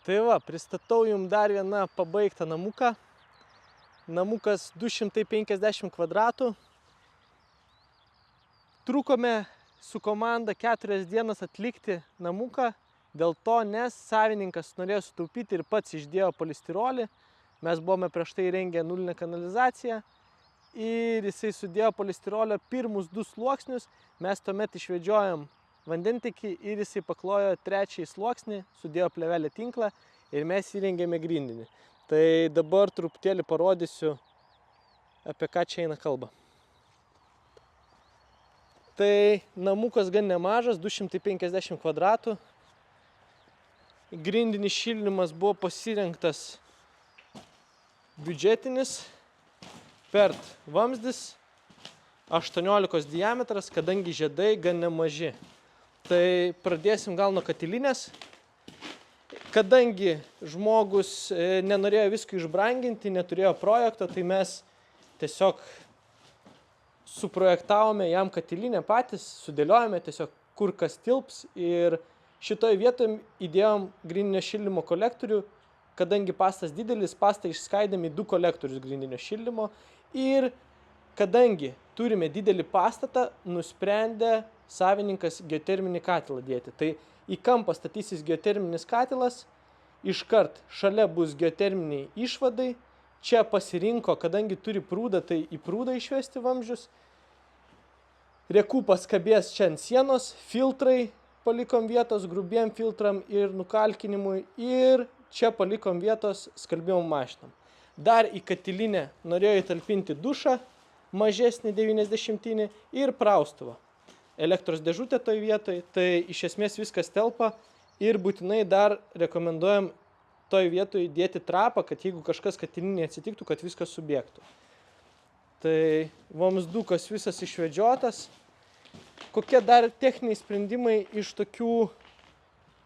Tai va, pristatau jums dar vieną pabaigtą namuką. Namukas 250 kvadratų. Trukome su komanda 4 dienas atlikti namuką, dėl to, nes savininkas norėjo sutaupyti ir pats išdėjo polistirolį. Mes buvome prieš tai įrengę nulinę kanalizaciją ir jisai sudėjo polistirolio pirmus 2 sluoksnius. Mes tuomet išvedžiojom vandentekį ir jisai paklojo 3 sluoksnį, sudėjo plėvelę tinklą ir mes įrengėme grindinį. Tai dabar truputėlį parodysiu, apie ką čia eina kalba. Tai namukas gan nemažas, 250 kvadratų. Grindinis šildymas buvo pasirinktas biudžetinis, PERT vamzdis, 18 diametras, kadangi žiedai gan nemaži. Tai pradėsim gal nuo katilinės. Kadangi žmogus nenorėjo visko išbranginti, neturėjo projekto, tai mes tiesiog suprojektavome jam katilinę patys, sudėliojome tiesiog kur kas tilps ir šitoj vietoje įdėjom grindinio šildymo kolektorių, kadangi pastas didelis, pastą išskaidėm į 2 kolektorius grindinio šildymo ir kadangi turime didelį pastatą, nusprendė savininkas geoterminį katilą dėti. Tai į kampą statysis geoterminis katilas, iškart šalia bus geoterminiai išvadai, čia pasirinko, kadangi turi prūdą, tai į prūdą išvesti vamzdžius. Rekupas kabės čia ant sienos, filtrai palikom vietos grubiem filtram ir nukalkinimui ir čia palikom vietos skalbimo mašinam. Dar į katilinę norėjo įtalpinti dušą, mažesnį 90 ir praustuvą. Elektros dėžutė toj vietoj, tai iš esmės viskas telpa ir būtinai dar rekomenduojam toj vietoj dėti trapą, kad jeigu kažkas katilinėje atsitiktų, kad viskas subėgtų. Tai vamzdukas visas išvedžiotas. Kokie dar techniniai sprendimai iš tokių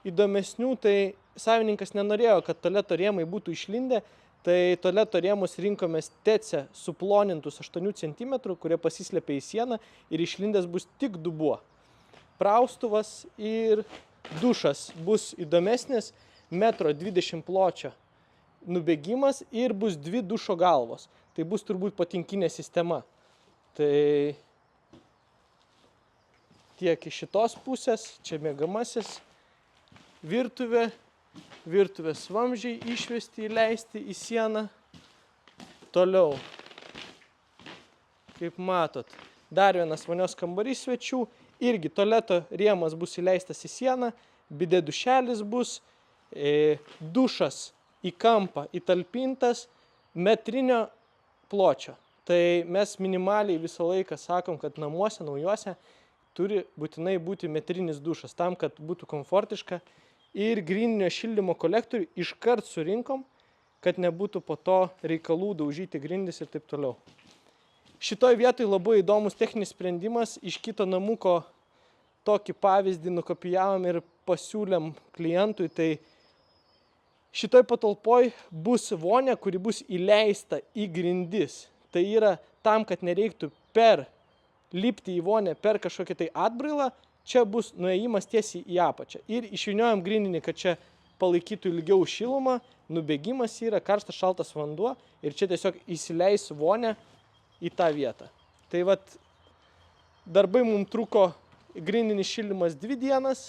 įdomesnių, tai savininkas nenorėjo, kad tualeto rėmai būtų išlindę, tai tualeto rėmus rinkomės TECE suplonintus 8 cm, kurie pasislėpia į sieną ir išlindęs bus tik dubuo. Praustuvas ir dušas bus įdomesnis, 1,20 m pločio nubėgimas ir bus 2 dušo galvos. Tai bus turbūt patinkinė sistema. Tai tiek iš šitos pusės, čia miegamasis, virtuvė. Virtuvės vamzdžiai išvesti, įleisti į sieną. Toliau, kaip matot, dar vienas vonios kambarys svečių. Irgi tualeto rėmas bus įleistas į sieną, bidė dušelis bus, dušas į kampą įtalpintas metrinio pločio. Tai mes minimaliai visą laiką sakom, kad namuose, naujuose turi būtinai būti metrinis dušas, tam, kad būtų komfortiška. Ir grindinio šildymo kolektorių iškart surinkom, kad nebūtų po to reikalų daužyti grindis ir taip toliau. Šitoj vietoj labai įdomus techninis sprendimas. Iš kito namuko tokį pavyzdį nukopijavom ir pasiūlėm klientui. Tai šitoj patalpoj bus vonia, kuri bus įleista į grindis. Tai yra tam, kad nereiktų lipti į vonę per kažkokį tai atbrailą. Čia bus nuėjimas tiesiai į apačią. Ir išvyniojam grindinį, kad čia palaikytų ilgiau šilumą, nubėgimas yra, karštas šaltas vanduo ir čia tiesiog įsileis vonę į tą vietą. Tai vat, darbai mums truko grindinis šildymas 2 dienas,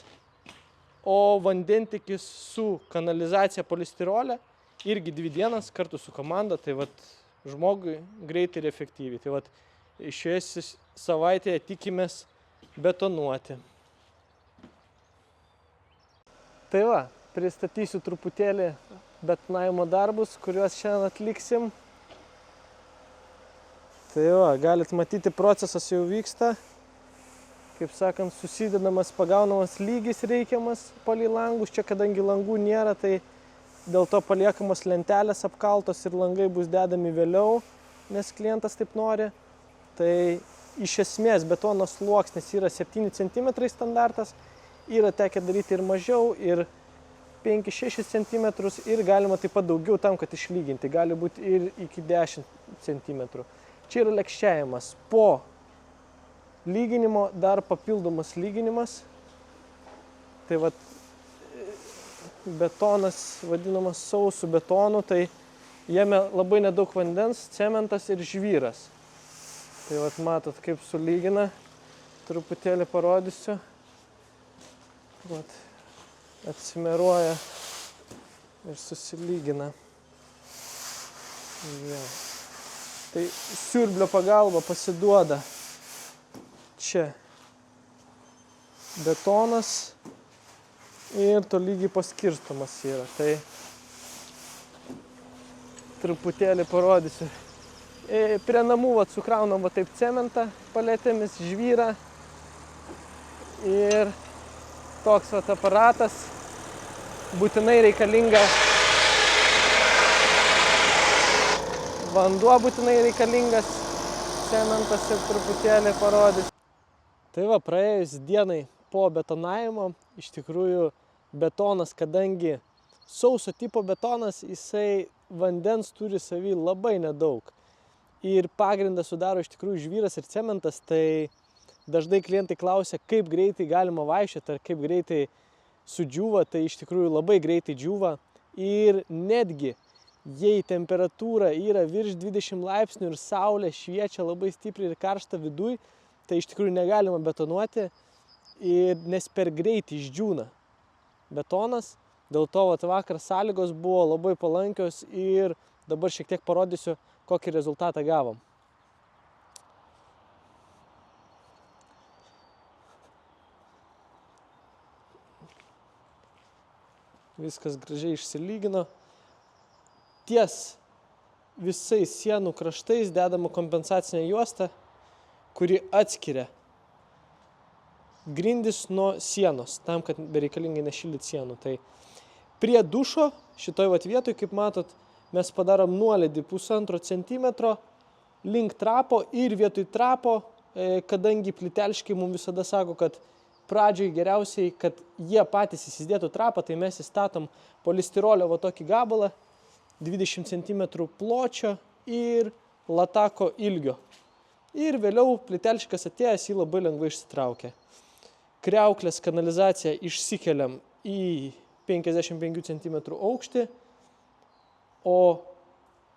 o vandentekis su kanalizacija polistirolė irgi 2 dienas kartu su komanda, tai vat, žmogui greitai ir efektyviai. Tai vat, šioje savaitėje tikimės betonuoti. Tai va, pristatysiu truputėlį betonavimo darbus, kuriuos šiandien atliksim. Tai va, galit matyti, procesas jau vyksta. Kaip sakant, susidedamas, pagaunamas lygis reikiamas palei langus. Čia, kadangi langų nėra, tai dėl to paliekamos lentelės apkaltos ir langai bus dedami vėliau, nes klientas taip nori. Tai iš esmės betono sluoksnis yra 7 cm standartas, yra tekę daryti ir mažiau, ir 5-6 cm ir galima taip pat daugiau tam, kad išlyginti, gali būti ir iki 10 cm. Čia yra lekščiavimas. Po lyginimo dar papildomas lyginimas. Tai vat betonas vadinamas sausu betonu, tai jame labai nedaug vandens, cementas ir žvyras. Tai vat matot, kaip sulygina, truputėlį parodysiu. Vat, atsimeruoja ir susilygina. Ja. Tai siurblio pagalba pasiduoda čia betonas ir tolygiai paskirstomas yra. Tai truputėlį parodysiu. Prie namų vat sukraunam va taip cementą paletėmis, žvyrą ir toks vat aparatas būtinai reikalinga. Vanduo būtinai reikalingas, cementas ir truputėlį parodys. Tai va, praėjus dienai po betonavimo, iš tikrųjų betonas, kadangi sauso tipo betonas, jisai vandens turi savy labai nedaug. Ir pagrindą sudaro iš tikrųjų žvyras ir cementas, tai dažnai klientai klausia, kaip greitai galima vaikščioti ar kaip greitai sudžiūva, tai iš tikrųjų labai greitai džiūva. Ir netgi, jei temperatūra yra virš 20 laipsnių ir saulė šviečia labai stipriai ir karšta viduj, tai iš tikrųjų negalima betonuoti, nes per greitai išdžiūna betonas. Dėl to vakar sąlygos buvo labai palankios ir dabar šiek tiek parodysiu, kokį rezultatą gavom. Viskas gražiai išsilygino. Ties visais sienų kraštais dedama kompensacinė juosta, kuri atskiria grindis nuo sienos, tam, kad bereikalingai nešildyti sienų. Tai prie dušo, šitoj vietoj, kaip matot, mes padarom nuolydį 1,5 centimetro link trapo ir vietoj trapo, kadangi plytelškai mums visada sako, kad pradžioj geriausiai, kad jie patys įsidėtų trapą, tai mes įstatom polistirolio tokį gabalą, 20 cm pločio ir latako ilgio. Ir vėliau plytelškas atėjęs jį labai lengvai išsitraukia. Kriauklės kanalizaciją išsikeliam į 55 cm aukštį, o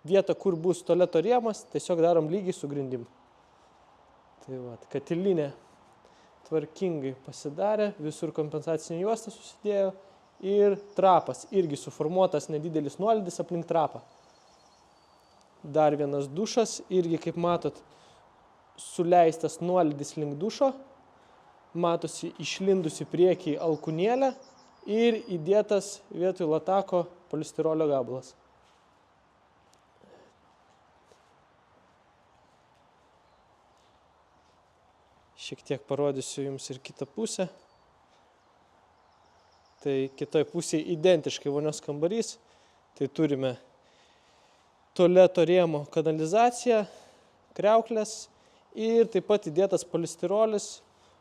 vietą, kur bus tualeto rėmas, tiesiog darom lygiai su grindim. Tai va, katilinė tvarkingai pasidarė, visur kompensacinė juosta susidėjo ir trapas, irgi suformuotas nedidelis nuolydis aplink trapą. Dar vienas dušas, irgi kaip matot, suleistas nuolydis link dušo, matosi išlindusi priekį alkūnėlę ir įdėtas vietoj latako polistirolio gabalas. Šiek tiek parodysiu jums ir kitą pusę. Tai kitoj pusėje identiškai vonios kambarys. Tai turime tualeto rėmo kanalizaciją, kriauklės ir taip pat įdėtas polistirolis.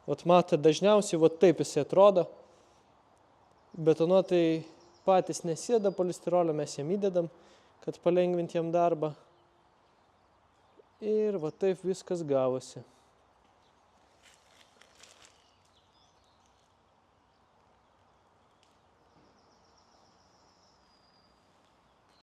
Vat matote, dažniausiai taip jisai atrodo. Betonuotojai patys nesėda polistirolio, mes jam įdedam, kad palengvinti jam darbą. Ir taip viskas gavosi.